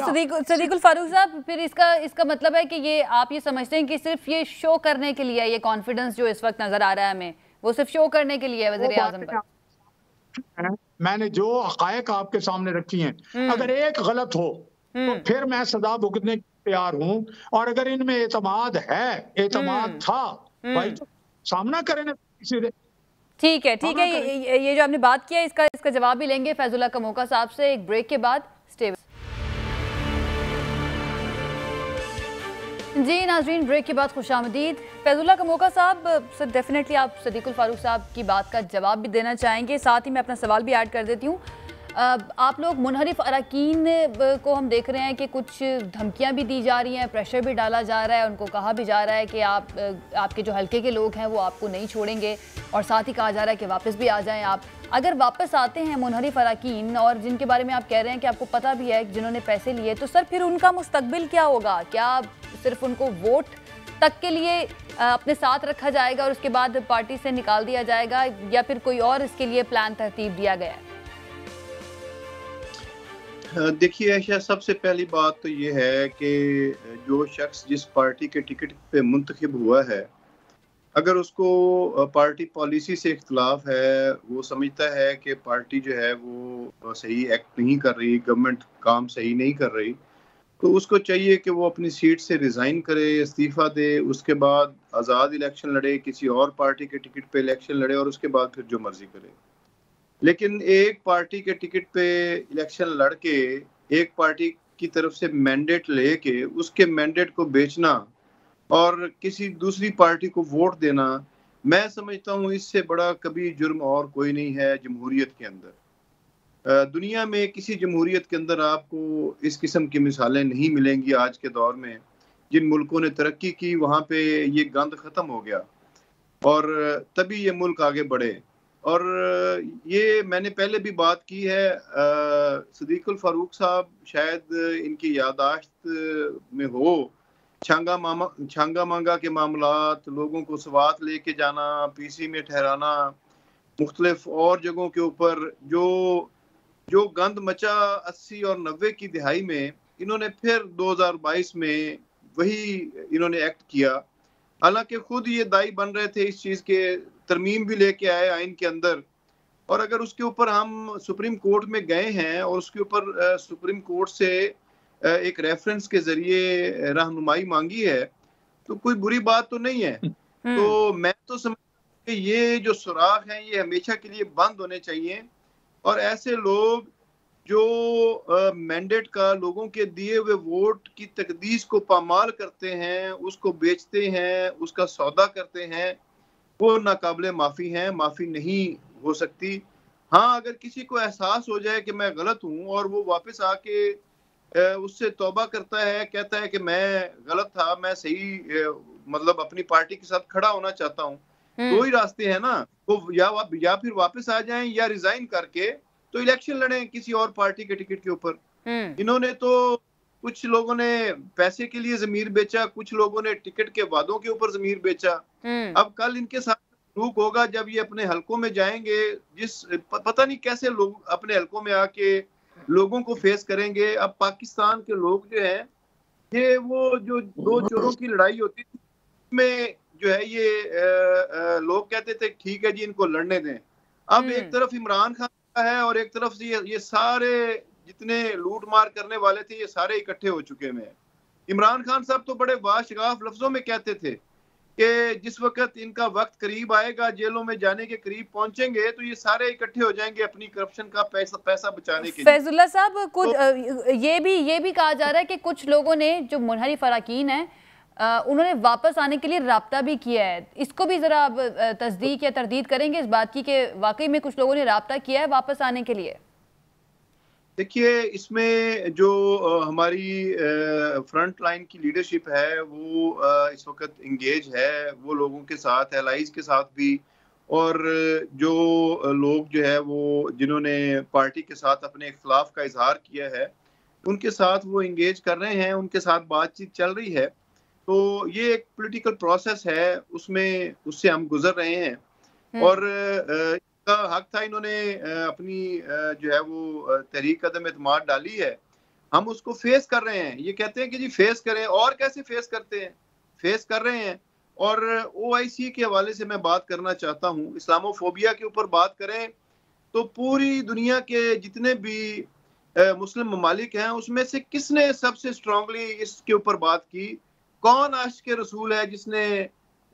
सदीकुल फारूक साहब, फिर इसका मतलब है कि ये आप ये समझते हैं कि सिर्फ ये शो करने के लिए, ये कॉन्फिडेंस जो इस वक्त नजर आ रहा है हमें, वो सिर्फ शो करने के लिए है वज़ीर आज़म पर? मैंने जो हक़ाइक़ आपके सामने रखी हैं, अगर एक गलत हो तो फिर मैं सदा भुगतने को तैयार हूं, और अगर इनमें एतमाद है, एतमाद था, भाई तो सामना करें ना सीधे। ठीक है, ठीक है। ये जो आपने बात किया इसका जवाब भी लेंगे फैजुल्लाह कमोका साहब से एक ब्रेक के बाद। स्टे जी नाजरीन, ब्रेक के बाद खुशामदीद। फैजुल्लाह कमोका साहब, सर डेफिनेटली आप सदीकुल फारूक साहब की बात का जवाब भी देना चाहेंगे, साथ ही मैं अपना सवाल भी ऐड कर देती हूँ। आप लोग मुनहरिफ अरकान को हम देख रहे हैं कि कुछ धमकियां भी दी जा रही हैं, प्रेशर भी डाला जा रहा है, उनको कहा भी जा रहा है कि आपके जो हल्के के लोग हैं वो आपको नहीं छोड़ेंगे, और साथ ही कहा जा रहा है कि वापस भी आ जाएं आप। अगर वापस आते हैं मुनहरिफ अरकान, और जिनके बारे में आप कह रहे हैं कि आपको पता भी है जिन्होंने पैसे लिए, तो सर फिर उनका मुस्तकबिल क्या होगा? क्या सिर्फ उनको वोट तक के लिए अपने साथ रखा जाएगा और उसके बाद पार्टी से निकाल दिया जाएगा, या फिर कोई और इसके लिए प्लान तरतीब दिया गया है? देखिए आयशा, सबसे पहली बात तो ये है कि जो शख्स जिस पार्टी के टिकट पे मुंतखब हुआ है, अगर उसको पार्टी पॉलिसी से इख्तलाफ है, वो समझता है कि पार्टी जो है वो सही एक्ट नहीं कर रही, गवर्नमेंट काम सही नहीं कर रही, तो उसको चाहिए कि वो अपनी सीट से रिज़ाइन करे, इस्तीफ़ा दे, उसके बाद आज़ाद इलेक्शन लड़े, किसी और पार्टी के टिकट पे इलेक्शन लड़े, और उसके बाद फिर जो मर्जी करे। लेकिन एक पार्टी के टिकट पे इलेक्शन लड़के, एक पार्टी की तरफ से मैंडेट लेके उसके मैंडेट को बेचना और किसी दूसरी पार्टी को वोट देना, मैं समझता हूँ इससे बड़ा कभी जुर्म और कोई नहीं है जमहूरियत के अंदर। दुनिया में किसी जमहूरियत के अंदर आपको इस किस्म की मिसालें नहीं मिलेंगी आज के दौर में। जिन मुल्कों ने तरक्की की वहाँ पे ये गंद ख़त्म हो गया और तभी ये मुल्क आगे बढ़े। और ये मैंने पहले भी बात की है, सदीकुल फारूक साहब शायद इनकी यादाश्त में हो, छांगा मांगा के मामलात, लोगों को सवात लेके जाना, पीसी में ठहराना, मुख्तलिफ और जगहों के ऊपर जो गंद मचा 80 और 90 की दिहाई में, इन्होंने फिर 2022 में वही इन्होंने एक्ट किया। हालांकि खुद ये दाई बन रहे थे इस चीज़ के, तरमीम भी लेके आए आइन के अंदर, और अगर उसके ऊपर हम सुप्रीम कोर्ट में गए हैं और उसके ऊपर सुप्रीम कोर्ट से एक रेफरेंस के जरिए रहनुमाई मांगी है, तो कोई बुरी बात तो नहीं है। तो मैं तो समझता कि ये जो सुराख हैं ये हमेशा के लिए बंद होने चाहिए, और ऐसे लोग जो मैंडेट का, लोगों के दिए हुए वोट की तकदीस को पामाल करते हैं, उसको बेचते हैं, उसका सौदा करते हैं, वो नाकाबिले माफ़ी हैं, माफ़ी नहीं हो सकती। हाँ, अगर किसी को एहसास हो जाए कि मैं गलत हूँ और वो वापस आके उससे तौबा करता है, कहता है कि मैं गलत था, मैं सही मतलब अपनी पार्टी के साथ खड़ा होना चाहता हूँ, दो ही रास्ते हैं ना, वो या फिर वापस आ जाएं या रिजाइन करके तो इलेक्शन लड़ें किसी और पार्टी के टिकट के ऊपर। इन्होंने तो कुछ लोगों ने पैसे के लिए जमीर बेचा, कुछ लोगों ने टिकट के वादों के ऊपर जमीर बेचा। अब कल इनके साथ सलूक होगा जब ये अपने हलकों में जाएंगे, पता नहीं कैसे लोग अपने हलकों में आके लोगों को फेस करेंगे। अब पाकिस्तान के लोग जो हैं, ये वो जो दो चोरों की लड़ाई होती थी में जो है ये लोग कहते थे ठीक है जी इनको लड़ने दें। अब एक तरफ इमरान खान का है और एक तरफ से ये सारे जितने लूट मार करने वाले थे ये सारे इकट्ठे हो चुके हैं। इमरान खान साहब तो बड़े बाशगाफ लफ्जों में कहते थे कि जिस वक्त इनका वक्त करीब आएगा, जेलों में जाने के करीब पहुंचेंगे, तो ये सारे इकट्ठे हो जाएंगे अपनी करप्शन का पैसा बचाने के लिए। फैजुल्लाह साहब, कुछ ये भी कहा जा रहा है कि कुछ लोगों ने जो मुनहरिफ अरकान हैं उन्होंने वापस आने के लिए राब्ता भी किया है। इसको भी जरा आप तस्दीक या तरदीद करेंगे इस बात की कि वाकई में कुछ लोगों ने राब्ता किया है वापस आने के लिए? देखिए, इसमें जो हमारी फ्रंट लाइन की लीडरशिप है वो इस वक्त इंगेज है, वो लोगों के साथ, एलाइज के साथ भी, और जो लोग जो है वो जिन्होंने पार्टी के साथ अपने इख्तलाफ का इजहार किया है उनके साथ वो इंगेज कर रहे हैं, उनके साथ बातचीत चल रही है। तो ये एक पॉलिटिकल प्रोसेस है, उससे हम गुजर रहे हैं और का हक था। इन्होंने अपनी जो है वो तहरीक कदम एतमाद डाली है, हम उसको फेस कर रहे हैं। ये कहते हैं कि जी फेस करें, और कैसे फेस करते हैं, फेस कर रहे हैं। और OIC के हवाले से मैं बात करना चाहता हूँ, इस्लामोफोबिया के ऊपर बात करें तो पूरी दुनिया के जितने भी मुस्लिम ममालिक हैं उसमें से किसने सबसे स्ट्रांगली इसके ऊपर बात की? कौन आशिक रसूल है जिसने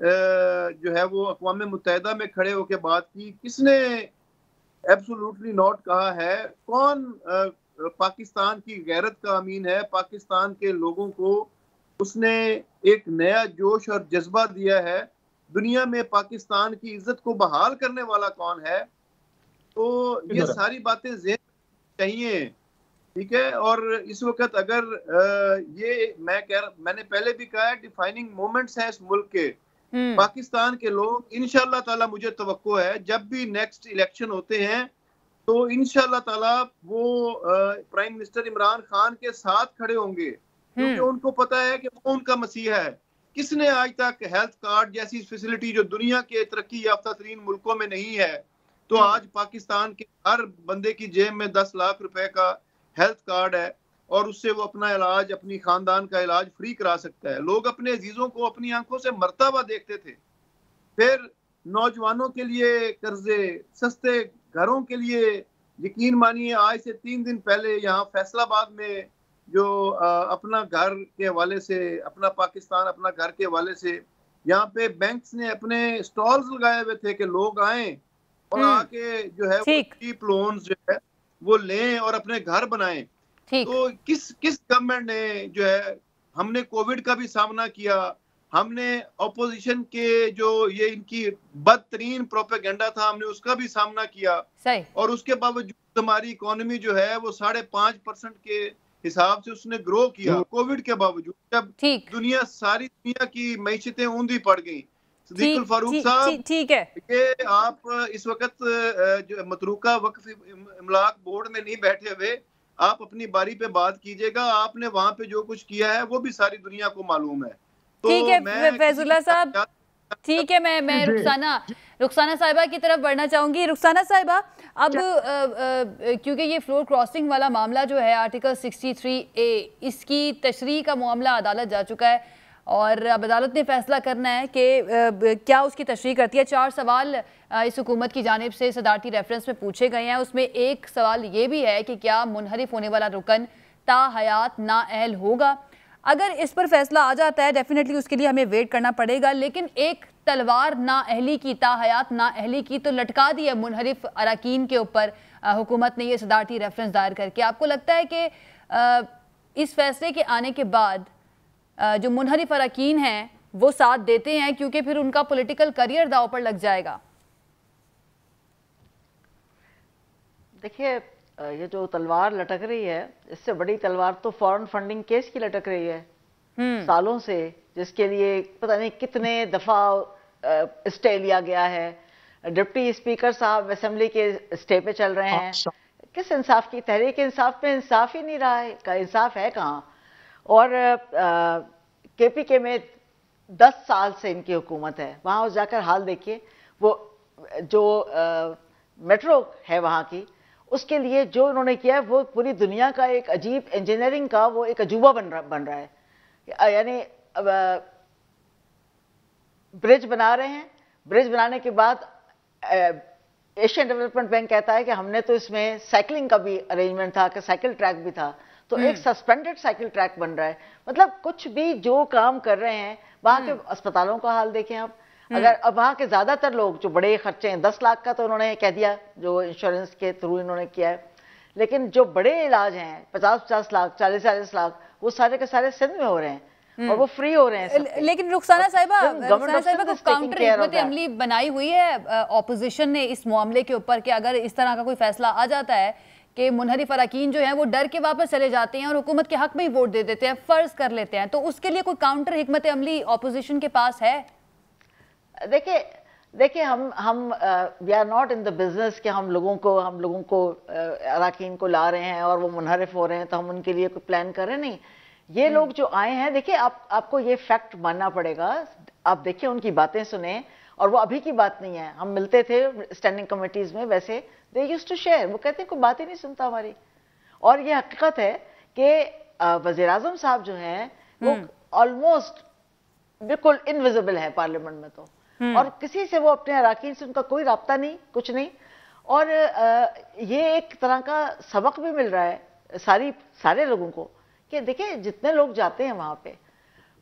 जो है वो अक़वाम मुत्तहिदा में खड़े होकर बात की? किसने एब्सोल्युटली नॉट कहा है? कौन पाकिस्तान की गैरत का अमीन है? पाकिस्तान के लोगों को उसने एक नया जोश और जज्बा दिया है। दुनिया में पाकिस्तान की इज्जत को बहाल करने वाला कौन है? तो ये सारी बातें ज़हन चाहिए, ठीक है। और इस वक्त अगर ये मैंने पहले भी कहा है, डिफाइनिंग मोमेंट्स हैं इस मुल्क के। पाकिस्तान के लोग इंशाअल्लाह ताला, मुझे तवक्को है जब भी नेक्स्ट इलेक्शन होते हैं तो इंशाअल्लाह ताला वो प्राइम मिनिस्टर इमरान खान के साथ खड़े होंगे, क्योंकि उनको पता है कि वो उनका मसीहा है। किसने आज तक हेल्थ कार्ड जैसी फैसिलिटी जो दुनिया के तरक्की याफ्ता तरीन मुल्कों में नहीं है, तो आज पाकिस्तान के हर बंदे की जेब में 10 लाख रुपए का हेल्थ कार्ड है और उससे वो अपना इलाज, अपनी खानदान का इलाज फ्री करा सकता है। लोग अपने अजीजों को अपनी आंखों से मरता हुआ देखते थे। फिर नौजवानों के लिए कर्जे, सस्ते घरों के लिए, यकीन मानिए आज से 3 दिन पहले यहाँ फैसलाबाद में जो अपना घर के हवाले से, अपना पाकिस्तान अपना घर के हवाले से, यहाँ पे बैंक्स ने अपने स्टॉल्स लगाए हुए थे कि लोग आए और आके जो है वो चीप लोन्स जो है वो लें और अपने घर बनाएं। तो किस गवर्नमेंट ने जो है, हमने कोविड का भी सामना किया, हमने ऑपोजिशन के जो ये इनकी बदतरीन प्रोपेगेंडा था हमने उसका भी सामना किया, और उसके बावजूद हमारी इकोनॉमी जो है वो 5.5% के हिसाब से उसने ग्रो किया कोविड के बावजूद, जब सारी दुनिया की मैशतें ऊंधी पड़ गई। सदीकुल फारूक साहब, ठीक है, ये आप इस वक्त जो मतरूका वक्फ इमलाक बोर्ड में नहीं बैठे हुए, आप अपनी बारी पे बात कीजिएगा। आपने वहां पे जो कुछ किया है वो भी सारी दुनिया को मालूम है। तो ठीक है फैजुल्लाह साहब, ठीक है, मैं रुखसाना साहिबा की तरफ बढ़ना चाहूंगी। रुखसाना साहिबा, अब क्योंकि ये फ्लोर क्रॉसिंग वाला मामला जो है आर्टिकल 63A, इसकी तशरीह का मामला अदालत जा चुका है और अब अदालत ने फैसला करना है कि क्या उसकी तशरीह करती है। 4 सवाल इस हुकूमत की जानिब से सदारती रेफरेंस में पूछे गए हैं। उसमें एक सवाल ये भी है कि क्या मुनहरिफ होने वाला रुकन ता हयात नाअहल होगा। अगर इस पर फैसला आ जाता है, डेफिनेटली उसके लिए हमें वेट करना पड़ेगा, लेकिन एक तलवार ना अहली की, ताहयात ना अहली की तो लटका दी है मुनहरिफ अरकान के ऊपर हुकूमत ने ये सदारती रेफरेंस दायर करके। आपको लगता है कि इस फैसले के आने के बाद जो मुनहरिफ अरकान हैं वो साथ देते हैं, क्योंकि फिर उनका पॉलिटिकल करियर दांव पर लग जाएगा? देखिए, ये जो तलवार लटक रही है, इससे बड़ी तलवार तो फॉरेन फंडिंग केस की लटक रही है सालों से, जिसके लिए पता नहीं कितने दफा स्टे लिया गया है। डिप्टी स्पीकर साहब असेंबली के स्टे पे चल रहे हैं। किस इंसाफ की? तहरीक इंसाफ में इंसाफ ही नहीं रहा है, का इंसाफ है कहाँ? और केपीके में 10 साल से इनकी हुकूमत है, वहाँ जाकर हाल देखिए। वो जो मेट्रो है वहाँ की, उसके लिए जो उन्होंने किया है वो पूरी दुनिया का एक अजीब इंजीनियरिंग का वो एक अजूबा बन रहा है। यानी ब्रिज बना रहे हैं, ब्रिज बनाने के बाद एशियन डेवलपमेंट बैंक कहता है कि हमने तो इसमें साइकिलिंग का भी अरेंजमेंट था, कि साइकिल ट्रैक भी था, तो एक सस्पेंडेड साइकिल ट्रैक बन रहा है। मतलब कुछ भी जो काम कर रहे हैं, वहां के अस्पतालों का हाल देखें आप। अगर अब वहां के ज्यादातर लोग जो बड़े खर्चे हैं, 10 लाख का तो उन्होंने कह दिया जो इंश्योरेंस के थ्रू इन्होंने किया है, लेकिन जो बड़े इलाज हैं 50-50 लाख 40-40 लाख, वो सारे के सारे सिंध में हो रहे हैं और वो फ्री हो रहे हैं। लेकिन रुखसाना साहिबा को काउंटर हिकमत अमली बनाई हुई है ऑपोजिशन ने इस मामले के ऊपर कि अगर इस तरह का कोई फैसला आ जाता है कि मुनहरिफ अरकान जो हैं वो डर के वापस चले जाते हैं और हुकूमत के हक में ही वोट दे देते हैं, फर्ज कर लेते हैं, तो उसके लिए कोई काउंटर हिकमत अमली ऑपोजिशन के पास है? देखिए हम we are not in the business कि हम लोगों को अरकान को ला रहे हैं और वो मुनहरिफ हो रहे हैं तो हम उनके लिए कोई प्लान कर रहे हैं। नहीं, ये लोग जो आए हैं, देखिए आपको ये फैक्ट मानना पड़ेगा। आप देखिए उनकी बातें सुने, और वो अभी की बात नहीं है। हम मिलते थे स्टैंडिंग कमेटीज में, वैसे दे यूज्ड टू शेयर। वो कहते हैं कोई बात ही नहीं सुनता हमारी। और ये हकीकत है कि वजीर आजम साहब जो हैं वो ऑलमोस्ट बिल्कुल इनविजिबल है पार्लियामेंट में, तो और किसी से वो अपने अरकान से उनका कोई राब्ता नहीं, कुछ नहीं। और ये एक तरह का सबक भी मिल रहा है सारे लोगों को कि देखिए जितने लोग जाते हैं वहां पे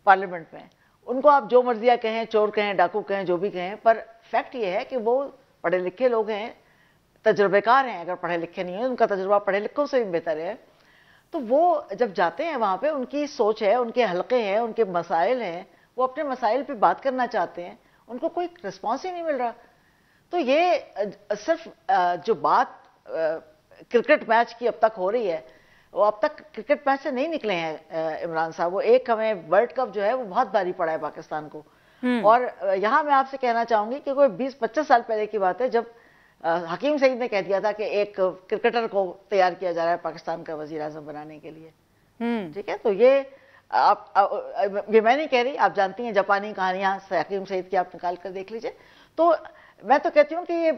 पार्लियामेंट में, उनको आप जो मर्जिया कहें, चोर कहें, डाकू कहें, जो भी कहें, पर फैक्ट ये है कि वो पढ़े लिखे लोग हैं, तजुर्बेकार हैं। अगर पढ़े लिखे नहीं है, उनका तजुर्बा पढ़े लिखों से भी बेहतर है। तो वो जब जाते हैं वहां पे, उनकी सोच है, उनके हलके हैं, उनके मसाइल हैं, वो अपने मसाइल पे बात करना चाहते हैं, उनको कोई रिस्पॉन्स ही नहीं मिल रहा। तो ये सिर्फ जो बात क्रिकेट मैच की अब तक हो रही है, वो अब तक क्रिकेट मैच से नहीं निकले हैं इमरान साहब। वो एक हमें वर्ल्ड कप जो है वो बहुत भारी पड़ा है पाकिस्तान को। और यहाँ मैं आपसे कहना चाहूंगी कि कोई 20-25 साल पहले की बात है जब हकीम सईद ने कह दिया था कि एक क्रिकेटर को तैयार किया जा रहा है पाकिस्तान का वजीर आजम बनाने के लिए। ठीक है, तो ये ये मैं नहीं कह रही, आप जानती हैं जापानी कहानियां हकीम सईद की, आप निकाल कर देख लीजिए। तो मैं तो कहती हूँ कि ये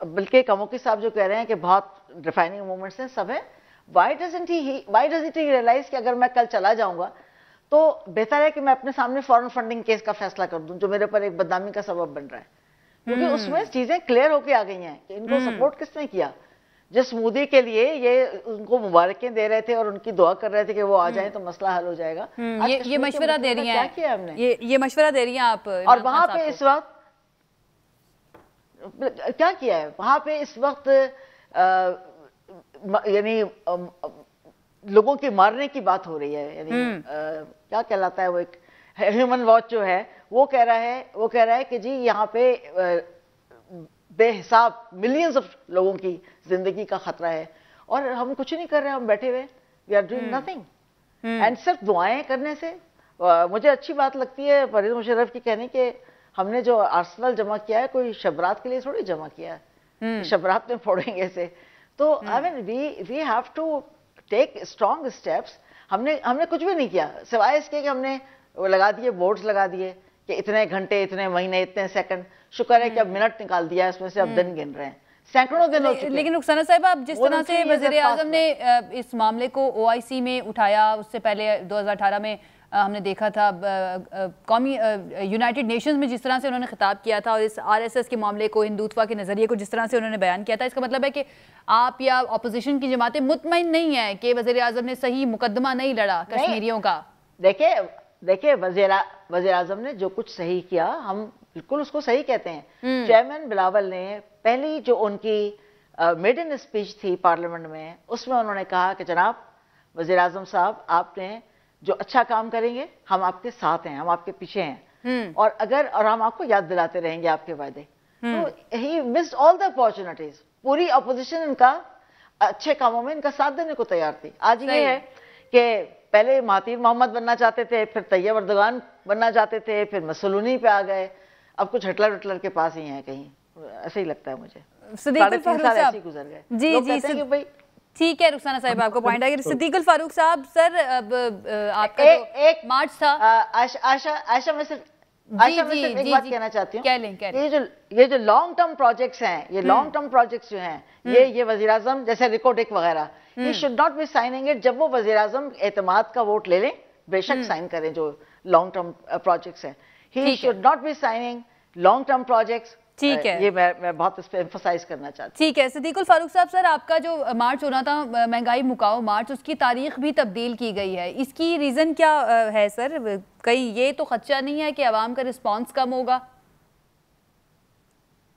बल्कि कमोकी साहब जो कह रहे हैं कि बहुत डिफाइनिंग मोमेंट्स हैं, सब है। वाई डजंट ही रियलाइज कि अगर मैं कल चला जाऊंगा तो बेहतर है कि मैं अपने सामने फॉरेन फंडिंग केस का फैसला कर दूं, जो मेरे पर एक बदनामी का सबब बन रहा है। क्योंकि उसमें चीजें क्लियर होके आ गई हैं कि इनको सपोर्ट किसने किया। जिस मोदी के लिए ये उनको मुबारकें दे रहे थे और उनकी दुआ कर रहे थे कि वो आ जाए तो मसला हल हो जाएगा, ये मशवरा दे रही हैं, क्या किया हमने, ये मशवरा दे रही हैं आप। और वहां पे इस वक्त क्या किया है, वहां पे इस वक्त यानी लोगों के मारने की बात हो रही है। यानी क्या कहलाता है वो, एक ह्यूमन वॉच जो है वो कह रहा है कि जी यहाँ पे बेहिसाब मिलियंस ऑफ लोगों की जिंदगी का खतरा है और हम कुछ नहीं कर रहे, हम बैठे हुए, we are doing nothing. And सिर्फ दुआएं करने से मुझे अच्छी बात लगती है परवेज मुशर्रफ की कहने के हमने जो आर्सेनल जमा किया है कोई शबरात के लिए थोड़ी जमा किया है, शबरात में फोड़ेंगे से। तो I mean we have to take strong steps. हमने कुछ भी नहीं किया सिवाय इसके कि हमने वो लगा दिए, बोर्ड्स लगा दिए कि इतने घंटे, इतने महीने, इतने सेकंड। शुक्र है कि अब मिनट निकाल दिया, इसमें से अब दिन गिन रहे हैं, सैकड़ों दिन हो चुके हैं। लेकिन रुखसाना साहिबा, आप जिस तरह से वज़ीर आज़म ने इस मामले को OIC में उठाया, उससे पहले 2018 में हमने देखा था कौमी यूनाइटेड नेशंस में जिस तरह से उन्होंने खिताब किया था और इस RSS के मामले को, हिंदुत्व के नज़रिए को जिस तरह से उन्होंने बयान किया था, इसका मतलब है कि आप या अपोजिशन की जमातें मुतमईन नहीं है कि वज़ीर आज़म ने सही मुकदमा नहीं लड़ा कश्मीरियों का। देखिए वज़ीर आज़म ने जो कुछ सही किया, हम बिल्कुल उसको सही कहते हैं। चेयरमैन बिलावल ने पहली जो उनकी मेडन स्पीच थी पार्लियामेंट में, उसमें उन्होंने कहा कि जनाब वज़ीर आज़म साहब, आपने जो अच्छा काम करेंगे हम आपके साथ हैं, हम आपके पीछे हैं, और हम आपको याद दिलाते रहेंगे आपके वादे। तो he missed all the opportunities. पूरी अपोजिशन इनका अच्छे कामों में इनका साथ देने को तैयार थी। आज ये है कि पहले महातीर मोहम्मद बनना चाहते थे, फिर तैयब अर्दोगान बनना चाहते थे, फिर मसलूनी पे आ गए, अब कुछ हिटलर के पास ही हैं कहीं, ऐसे ही लगता है मुझे। सिद्दीकुल फारूक साहब गुजर गए। जी भाई ठीक है रुखसाना साहिब, आपको पॉइंट है। सिद्दीकुल फारूक साहब, सर अब आपका एक मार्च था। आयशा मैं सिर्फ एक बात कहना चाहती हूँ। ये जो लॉन्ग टर्म प्रोजेक्ट्स हैं, ये लॉन्ग टर्म प्रोजेक्ट्स जो हैं, ये वज़ीर आज़म जैसे रिकोडेक वगैरह, ये should not be signing it. जब वो वज़ीर आज़म एतमाद का वोट ले लें, बेशक साइन करें जो लॉन्ग टर्म प्रोजेक्ट्स हैं। He should not be signing long term projects. ठीक है, ये मैं बहुत इस पे एम्फसाइज करना चाहती हूँ। ठीक है सिद्दीकुल फारूक साहब, सर आपका जो मार्च होना था, महंगाई मुकाओ मार्च, उसकी तारीख भी तब्दील की गई है, इसकी रीजन क्या है सर? कहीं ये तो खदशा नहीं है कि आवाम का रिस्पांस कम होगा?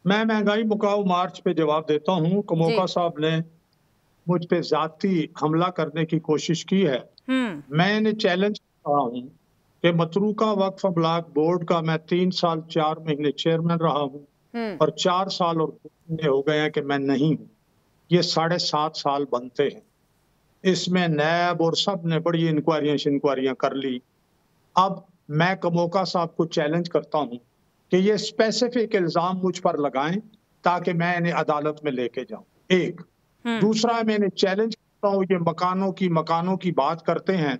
मैं महंगाई मुकाओ मार्च पे जवाब देता हूँ। कमोका साहब ने मुझ पे जाती हमला करने की कोशिश की है। मैंने चैलेंज कहा हूँ कि मतरूका वक्फ अबलाग बोर्ड का मैं 3 साल 4 महीने चेयरमैन रहा हूँ, और 4 साल और हो गए हैं कि मैं नहीं हूँ। ये 7.5 साल बनते हैं। इसमें नैब और सब ने बड़ी इंक्वायरियां कर ली। अब मैं कमोका साहब को चैलेंज करता हूँ कि ये स्पेसिफिक इल्जाम मुझ पर लगाएं ताकि मैं इन्हें अदालत में लेके जाऊं। एक दूसरा, मैंने चैलेंज करता हूँ, ये मकानों की बात करते हैं।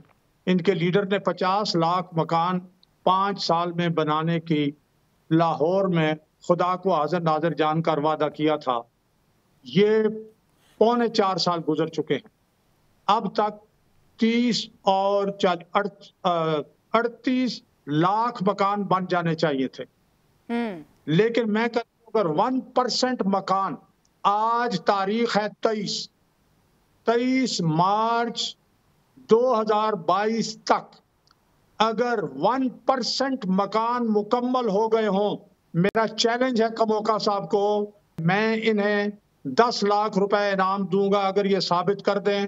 इनके लीडर ने 50 लाख मकान 5 साल में बनाने की लाहौर में खुदा को हाजिर नाजिर जानकर वादा किया था। ये 3.25 साल गुजर चुके हैं। अब तक 30 और 38 लाख मकान बन जाने चाहिए थे। लेकिन मैं कहता हूं अगर 1% मकान, आज तारीख है 23 मार्च 2022 तक, अगर 1% मकान मुकम्मल हो गए हों, मेरा चैलेंज है कमोका साहब को, मैं इन्हें 10 लाख रुपए इनाम दूंगा अगर ये साबित कर दें,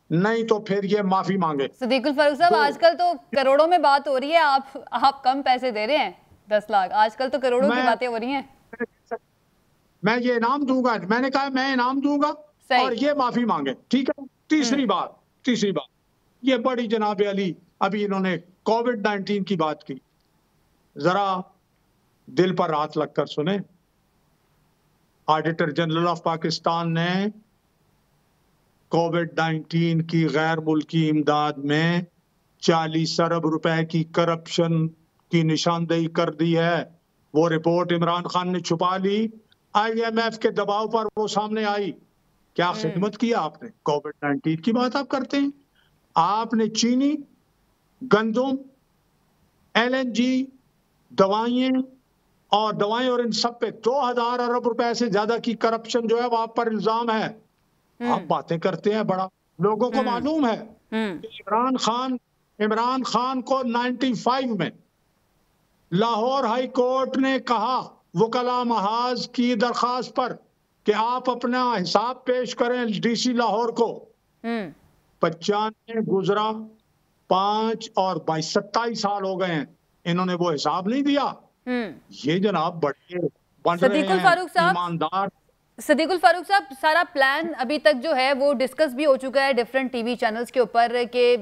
नहीं तो फिर ये माफी मांगे। सिद्दीकुल फारूक साहब, आजकल तो करोड़ों में बात हो रही है, आप कम पैसे दे रहे हैं। 10 लाख, आजकल तो करोड़ों की बातें हो रही हैं। मैं ये इनाम दूंगा, मैंने कहा मैं इनाम दूंगा और ये माफी मांगे, ठीक है। तीसरी बात, ये बड़ी जनाब अली, अभी इन्होंने कोविड-19 की बात की, जरा दिल पर हाथ लगकर सुने। ऑडिटर जनरल ऑफ पाकिस्तान ने कोविड-19 की गैर मुल्की इमदाद में 40 अरब रुपए की करप्शन की निशानदेही कर दी है। वो रिपोर्ट इमरान खान ने छुपा ली, IMF के दबाव पर वो सामने आई। क्या खिदमत किया आपने? कोविड-19 की बात आप करते हैं। आपने चीनी, गंदम, LNG, दवाएं और इन सब पे 2000 अरब रुपए से ज्यादा की करप्शन जो है वो आप पर इल्जाम है। आप बातें करते हैं बड़ा, लोगों को मालूम है कि इमरान खान को 95 में लाहौर हाई कोर्ट ने कहा वकला महाज की दरखास्त पर कि आप अपना हिसाब पेश करें DC लाहौर को। 95 गुजरा, 5 और 27 साल हो गए हैं, इन्होंने वो हिसाब नहीं दिया। ये जनाब बड़े बन रहे हैं ईमानदार। सिद्दीकुल फारूक साहब, सारा प्लान अभी तक जो है वो डिस्कस भी हो चुका है डिफरेंट TV चैनल्स के ऊपर कि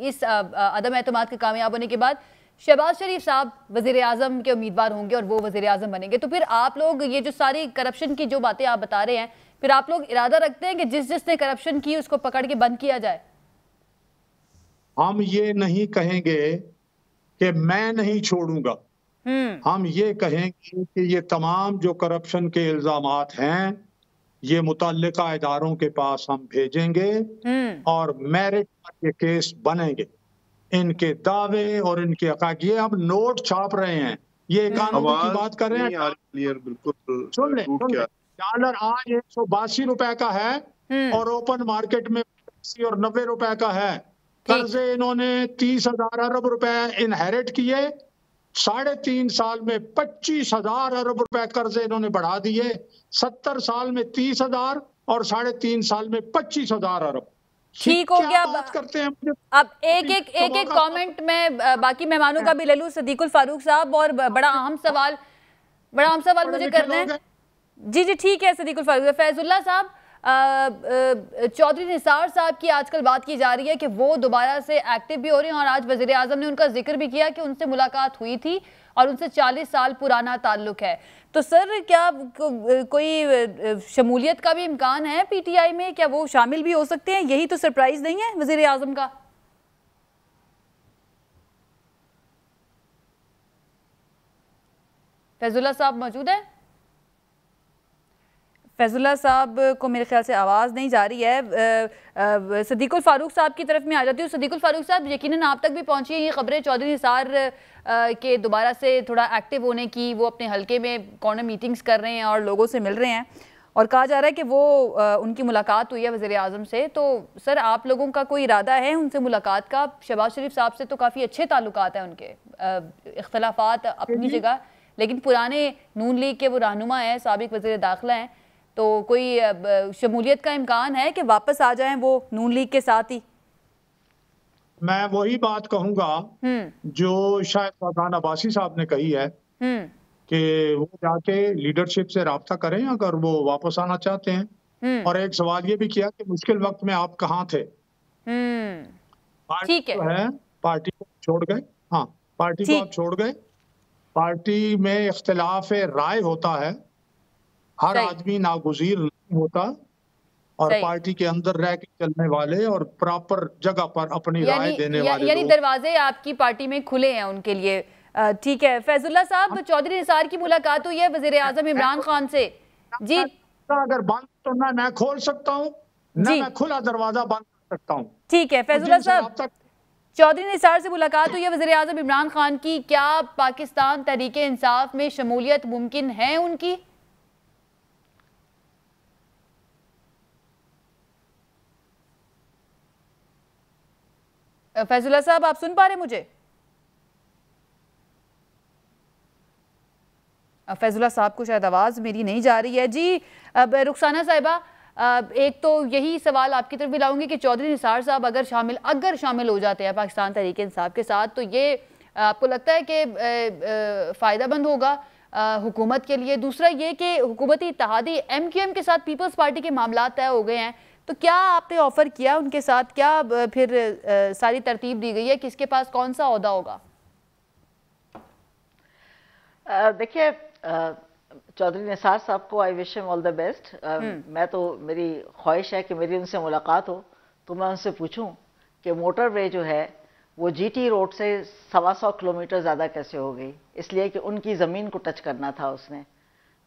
इस अदम एतमाद के कामयाब होने के बाद शहबाज शरीफ साहब वज़ीर आज़म के उम्मीदवार होंगे और वो वज़ीर आज़म बनेंगे। तो फिर आप लोग ये जो सारी करप्शन की जो बातें आप बता रहे हैं, फिर आप लोग इरादा रखते हैं कि जिसने करप्शन की उसको पकड़ के बंद किया जाए? हम ये नहीं कहेंगे कि मैं नहीं छोड़ूंगा, हम ये कहेंगे कि ये तमाम जो करप्शन के इल्जामात हैं ये मुतल्लिका इदारों के पास हम भेजेंगे और मेरिट पर ये केस बनेंगे। इनके दावे और इनके हक़, ये हम नोट छाप रहे हैं, ये कानून की बात कर रहे हैं। बिल्कुल सुन ले, डॉलर आज 182 रुपए का है और ओपन मार्केट में 80 और 90 रुपए का है। कर्जे इन्होंने 30,000 अरब रुपए इनहेरिट किए 3.5 साल में 25,000 अरब रुपए कर्जे इन्होंने बढ़ा दिए, 70 साल में 30,000 और 3.5 साल में 25,000 अरब। ठीक हो गया। बात करते हैं मुझे। अब एक कमेंट में बाकी मेहमानों का भी ले लूं, सदीकुल फारूक साहब, और बड़ा अहम सवाल मुझे करना है। जी जी ठीक है सदीकुल फारूक। फैजुल्ला साहब, चौधरी निसार साहब की आजकल बात की जा रही है कि वो दोबारा से एक्टिव भी हो रहे हैं और आज वजीर आजम ने उनका जिक्र भी किया कि उनसे मुलाकात हुई थी और उनसे 40 साल पुराना ताल्लुक है। तो सर क्या कोई शमूलियत का भी इम्कान है पीटीआई में? क्या वो शामिल भी हो सकते हैं? यही तो सरप्राइज नहीं है वजीर आजम का? फैजुल्ला साहब मौजूद है? फैजुल्ला साहब को मेरे ख्याल से आवाज़ नहीं जा रही है। सदीकुल फारूक साहब की तरफ में आ जाती हूँ। सदीकुल फारूक साहब, यकीनन आप तक भी पहुँची है ये खबरें चौधरी निसार के दोबारा से थोड़ा एक्टिव होने की। वो अपने हलके में कॉर्नर मीटिंग्स कर रहे हैं और लोगों से मिल रहे हैं और कहा जा रहा है कि वो उनकी मुलाकात हुई है वज़ीर आज़म से। तो सर आप लोगों का कोई इरादा है उनसे मुलाकात का? शहबाज शरीफ साहब से तो काफ़ी अच्छे ताल्लुकात हैं उनके, इख्तलाफात अपनी जगह, लेकिन पुराने नून लीग के वो रहनुमा हैं, साबिक वज़ीर दाखिला हैं। तो कोई शमूलियत का इम्कान है कि वापस आ जाएं वो नून लीग के साथ ही? मैं वही बात कहूंगा जो शायद फरहान अब्बासी साहब ने कही है कि वो जाके लीडरशिप से राब्ता करें अगर वो वापस आना चाहते हैं। और एक सवाल ये भी किया कि मुश्किल वक्त में आप कहाँ थे? ठीक है, पार्टी को छोड़ गए। हाँ, पार्टी को आप छोड़ गए। पार्टी में इख्तिलाफ राय होता है, हर आदमी नागुज़ीर नहीं होता, और पार्टी के अंदर रह के चलने वाले और प्रॉपर जगह पर अपनी राय देने वाले यानी दरवाजे आपकी पार्टी में खुले हैं उनके लिए। ठीक है फैजुल्ला साहब, चौधरी निसार की मुलाकात हुई है वजीर आजम इमरान खान से। जी, अगर बंद तो ना मैं खोल सकता हूँ ना मैं खुला दरवाजा बंद कर सकता हूँ। ठीक है फैजुल्ला साहब, चौधरी निसार से मुलाकात हुई है वजीर आजम इमरान खान की, क्या पाकिस्तान तहरीक इंसाफ में शमूलियत मुमकिन है उनकी? फैजुल्ला साहब आप सुन पा रहे मुझे? फैजुल्ला साहब को शायद आवाज़ मेरी नहीं जा रही है। जी, अब रुखसाना साहिबा, एक तो यही सवाल आपकी तरफ भी लाऊंगी कि चौधरी निसार साहब अगर शामिल हो जाते हैं पाकिस्तान तहरीक इंसाफ के साथ, तो ये आपको लगता है कि फ़ायदेमंद होगा हुकूमत के लिए? दूसरा ये कि हुकूमती इत्तेहादी MQM के साथ पीपल्स पार्टी के मामला तय हो गए हैं, तो क्या आपने ऑफर किया उनके साथ? क्या फिर सारी तरतीब दी गई है किसके पास कौन सा ओहदा होगा? देखिए, चौधरी निसार साहब को I wish him all the best. मैं तो, मेरी ख्वाहिश है कि मेरी उनसे मुलाकात हो तो मैं उनसे पूछूं कि मोटरवे जो है वो GT रोड से 125 किलोमीटर ज़्यादा कैसे हो गई? इसलिए कि उनकी ज़मीन को टच करना था उसने,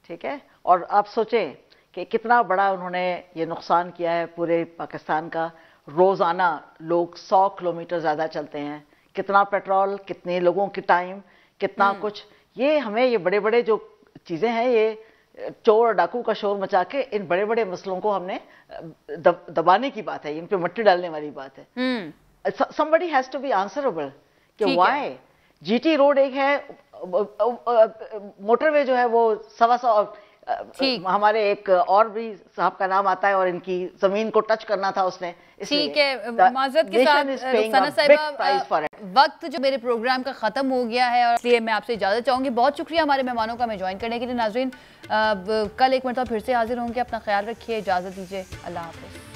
ठीक है। और आप सोचें कि कितना बड़ा उन्होंने ये नुकसान किया है पूरे पाकिस्तान का। रोज़ाना लोग 100 किलोमीटर ज़्यादा चलते हैं, कितना पेट्रोल, कितने लोगों की टाइम, कितना कुछ। ये हमें ये बड़े बड़े जो चीज़ें हैं, ये चोर डाकू का शोर मचा के इन बड़े बड़े मसलों को हमने दबाने की बात है, इन पे मट्टी डालने वाली बात है। somebody has to be answerable कि why GT रोड एक है, मोटरवे जो है वो 125, हमारे एक और भी साहब का नाम आता है और इनकी जमीन को टच करना था उसने। ठीक है, माजरत के साथ रुखसाना साहिबा, वक्त जो मेरे प्रोग्राम का ख़त्म हो गया है और इसलिए मैं आपसे इजाज़त चाहूँगी। बहुत शुक्रिया हमारे मेहमानों का मैं ज्वाइन करने के लिए। नाज़रीन, कल एक मरतबा फिर से हाजिर होंगे, अपना ख्याल रखिए, इजाज़त दीजिए, अल्लाह हाफ़िज़।